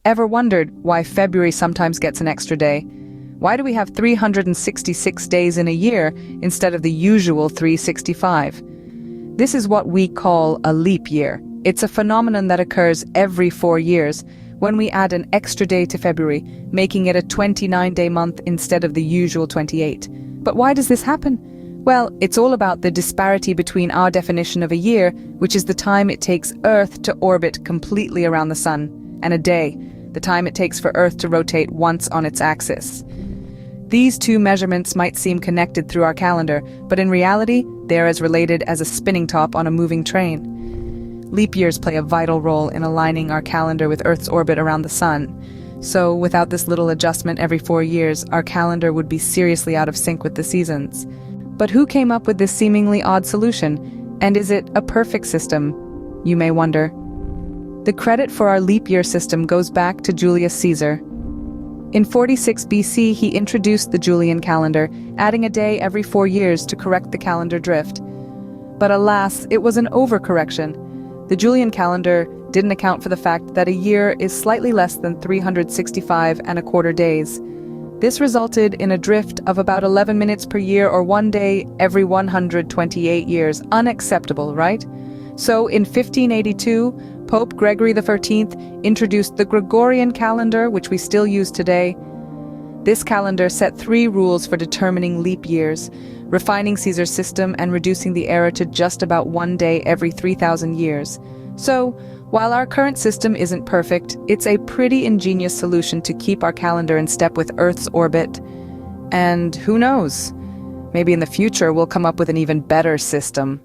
Ever wondered why February sometimes gets an extra day? Why do we have 366 days in a year instead of the usual 365? This is what we call a leap year. It's a phenomenon that occurs every 4 years when we add an extra day to February, making it a 29-day month instead of the usual 28. But why does this happen? Well, it's all about the disparity between our definition of a year, which is the time it takes Earth to orbit completely around the Sun, and a day, the time it takes for Earth to rotate once on its axis. These two measurements might seem connected through our calendar, but in reality, they're as related as a spinning top on a moving train. Leap years play a vital role in aligning our calendar with Earth's orbit around the Sun. So, without this little adjustment every 4 years, our calendar would be seriously out of sync with the seasons. But who came up with this seemingly odd solution? And is it a perfect system? You may wonder. The credit for our leap year system goes back to Julius Caesar. In 46 BC, he introduced the Julian calendar, adding a day every 4 years to correct the calendar drift. But alas, it was an overcorrection. The Julian calendar didn't account for the fact that a year is slightly less than 365 and a quarter days. This resulted in a drift of about 11 minutes per year or 1 day every 128 years. Unacceptable, right? So in 1582, Pope Gregory XIII introduced the Gregorian calendar, which we still use today. This calendar set 3 rules for determining leap years, refining Caesar's system and reducing the error to just about 1 day every 3,000 years. So, while our current system isn't perfect, it's a pretty ingenious solution to keep our calendar in step with Earth's orbit. And who knows? Maybe in the future we'll come up with an even better system.